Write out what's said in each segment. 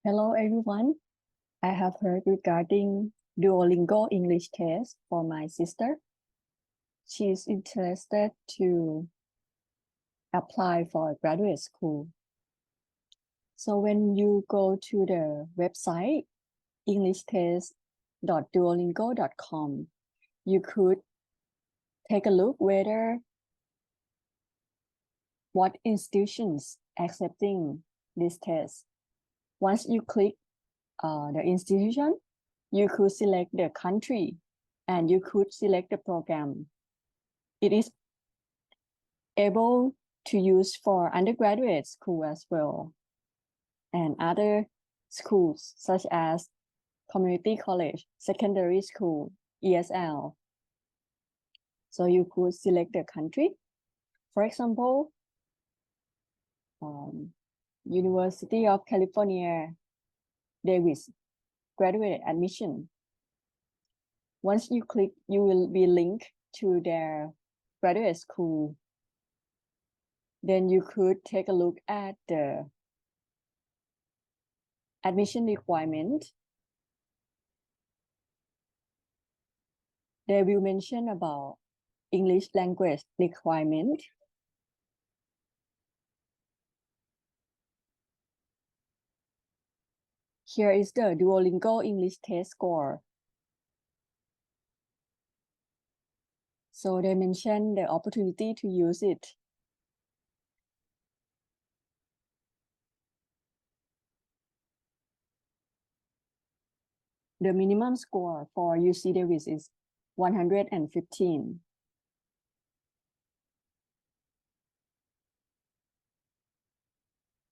Hello everyone. I have heard regarding Duolingo English test for my sister. She is interested to apply for a graduate school. So when you go to the website englishtest.duolingo.com, you could take a look whether what institutions accepting this test. Once you click the institution, you could select the country and you could select the program. It is able to use for undergraduate school as well and other schools such as community college, secondary school, ESL. So you could select the country. For example, University of California, Davis, graduate admission. Once you click, you will be linked to their graduate school. Then you could take a look at the admission requirement. They will mention about English language requirement. Here is the Duolingo English test score. So they mention the opportunity to use it. The minimum score for UC Davis is 115.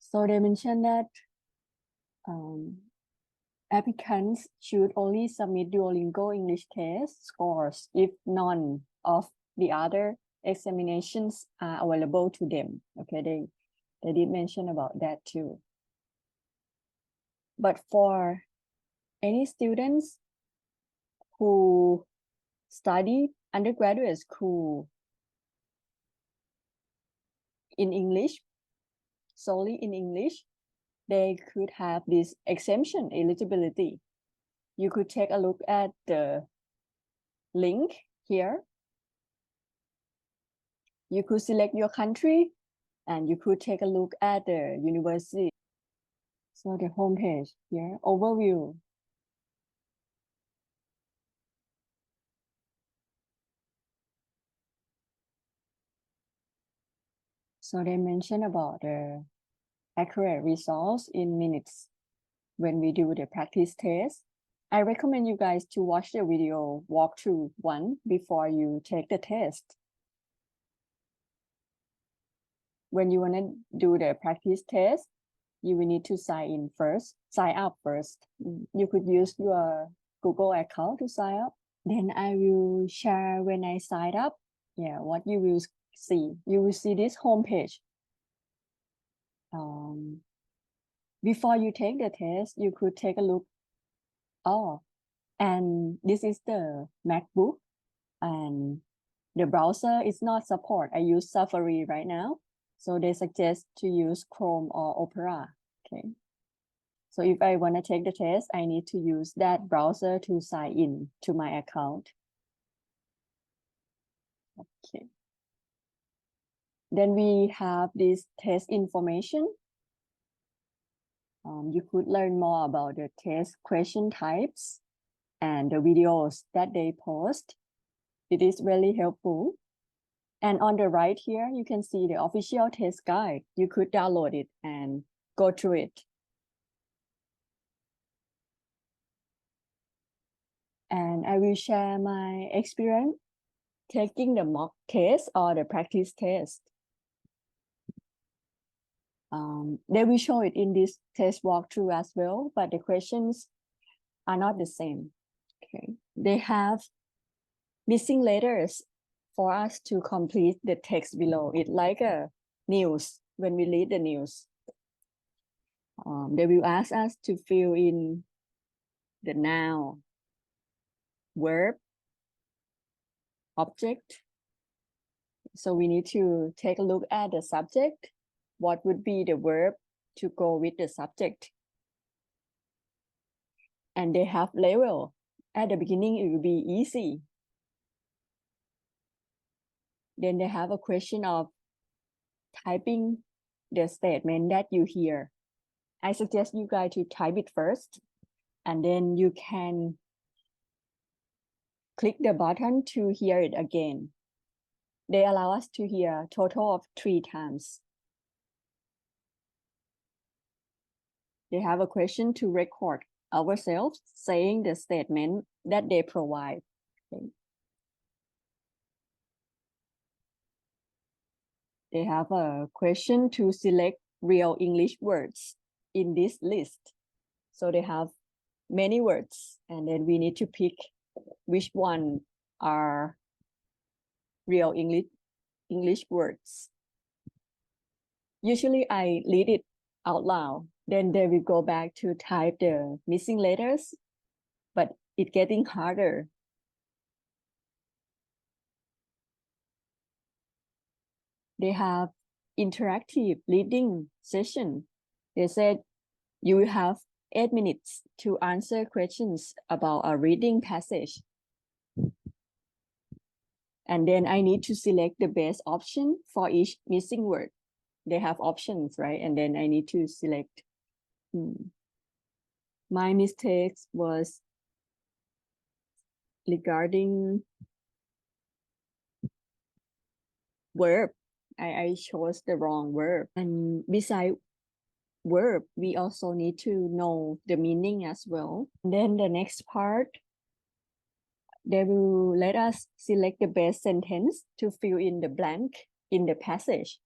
So they mentioned that applicants should only submit Duolingo English test scores if none of the other examinations are available to them. Okay, they did mention about that too. But for any students who study undergraduate school in English, solely in English, they could have this exemption eligibility. You could take a look at the link here. You could select your country and you could take a look at the university. So the homepage here, overview. So they mention about the accurate results in minutes when we do the practice test. I recommend you guys to watch the video walkthrough one before you take the test. When you want to do the practice test, you will need to sign up first. You could use your Google account to sign up. Then I will share when I sign up. Yeah, what you will see. You will see this homepage. Before you take the test, you could take a look. Oh, and this is the MacBook, and the browser is not support. I use Safari right now, so they suggest to use Chrome or Opera. Okay. So if I want to take the test, I need to use that browser to sign in to my account. Okay. Then we have this test information. You could learn more about the test question types and the videos that they post. It is really helpful. And on the right here, you can see the official test guide. You could download it and go through it. And I will share my experience taking the mock test or the practice test. They will show it in this test walkthrough as well, but the questions are not the same. Okay, they have missing letters for us to complete the text below it, like a news when we read the news. They will ask us to fill in the noun, verb, object. So we need to take a look at the subject. What would be the verb to go with the subject? And they have level. At the beginning, it will be easy. Then they have a question of typing the statement that you hear. I suggest you guys to type it first, and then you can click the button to hear it again. They allow us to hear a total of 3 times. They have a question to record ourselves saying the statement that they provide. Okay. They have a question to select real English words in this list. So they have many words, and then we need to pick which one are real English words. Usually I read it out loud. Then they will go back to type the missing letters, but it's getting harder. They have interactive reading session. They said you will have 8 minutes to answer questions about a reading passage. And then I need to select the best option for each missing word. They have options, right? And then I need to select. My mistakes was regarding verb. I chose the wrong verb. And beside verb, we also need to know the meaning as well. And then the next part, they will let us select the best sentence to fill in the blank in the passage.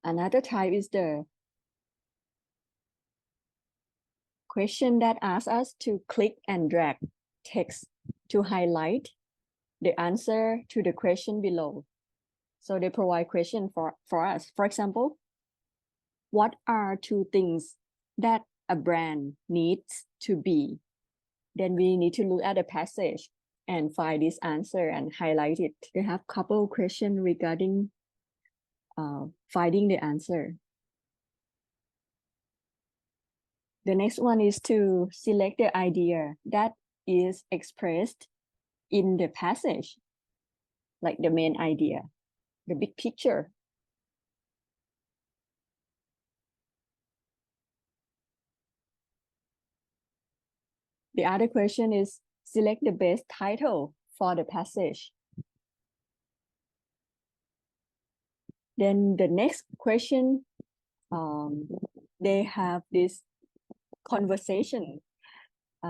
Another type is the question that asks us to click and drag text to highlight the answer to the question below. So they provide question for us. For example, what are 2 things that a brand needs to be? Then we need to look at the passage and find this answer and highlight it. They have couple questions regarding finding the answer. The next one is to select the idea that is expressed in the passage, like the main idea, the big picture. The other question is select the best title for the passage. Then the next question, they have this conversation. They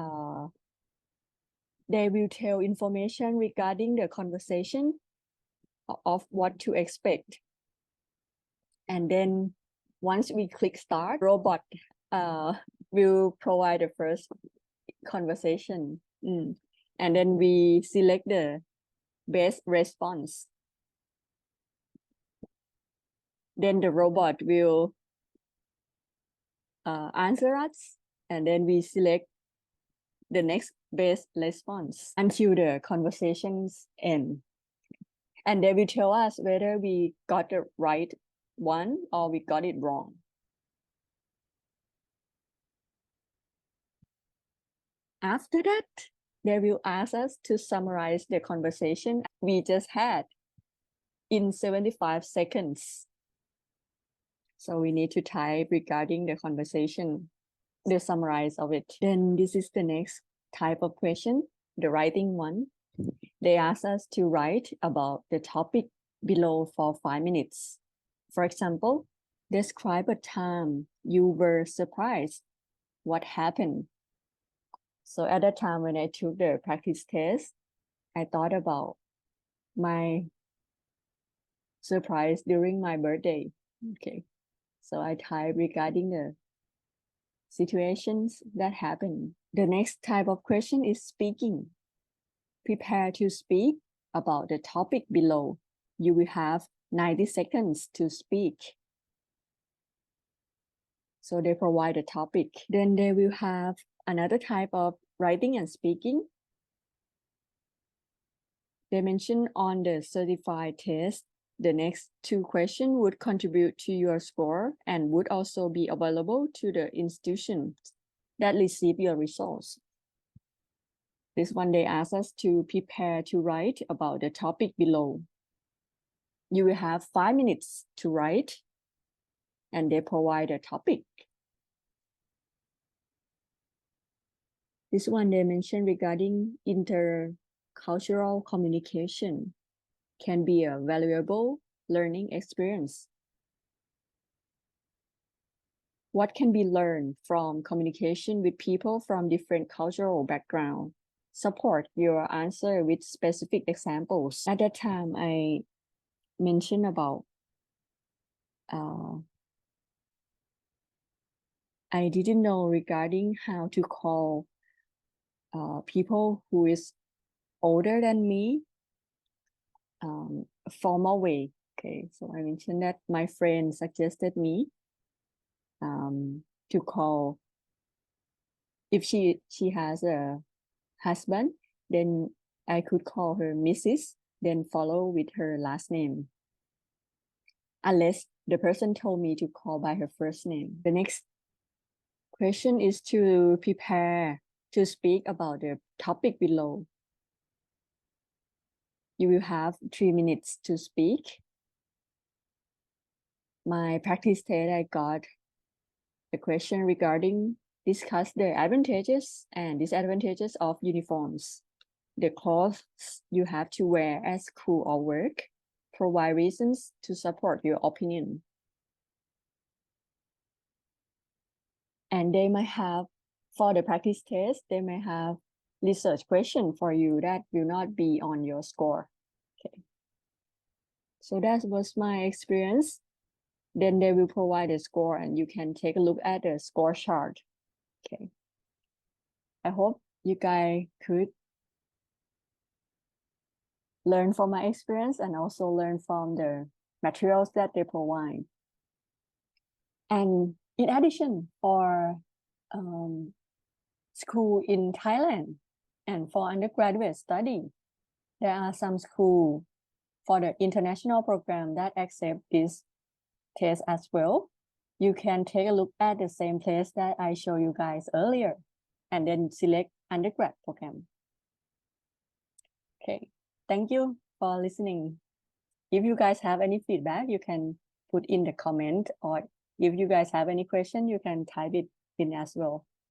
will tell information regarding the conversation of what to expect. And then once we click start, robot will provide the first conversation. And then we select the best response. Then the robot will answer us, and then we select the next best response until the conversations end. And they will tell us whether we got the right one or we got it wrong. After that, they will ask us to summarize the conversation we just had in 75 seconds. So we need to type regarding the conversation, the summarize of it. Then this is the next type of question, the writing one. They ask us to write about the topic below for 5 minutes. For example, describe a time you were surprised. What happened? So at that time when I took the practice test, I thought about my surprise during my birthday. Okay. So I type regarding the situations that happen. The next type of question is speaking. Prepare to speak about the topic below. You will have 90 seconds to speak. So they provide a topic. Then they will have another type of writing and speaking. They mention on the certified test the next two questions would contribute to your score and would also be available to the institution that receive your results. This one, they ask us to prepare to write about the topic below. You will have 5 minutes to write, and they provide a topic. This one, they mentioned regarding intercultural communication can be a valuable learning experience. What can be learned from communication with people from different cultural backgrounds? Support your answer with specific examples. At that time, I mentioned about I didn't know regarding how to call people who is older than me a formal way. Okay, so I mentioned that my friend suggested me to call, if she has a husband, then I could call her Mrs., then follow with her last name, unless the person told me to call by her first name. The next question is to prepare to speak about the topic below. You will have 3 minutes to speak. My practice test, I got the question regarding discuss the advantages and disadvantages of uniforms, the clothes you have to wear at school or work, provide reasons to support your opinion. And they might have, for the practice test, they may have research question for you that will not be on your score. Okay. So that was my experience. Then they will provide a score and you can take a look at the score chart. Okay. I hope you guys could learn from my experience and also learn from the materials that they provide. And in addition, for school in Thailand and for undergraduate study, there are some schools for the international program that accept this test as well. You can take a look at the same place that I showed you guys earlier and then select undergrad program. Okay, thank you for listening. If you guys have any feedback, you can put in the comment, or if you guys have any question, you can type it in as well.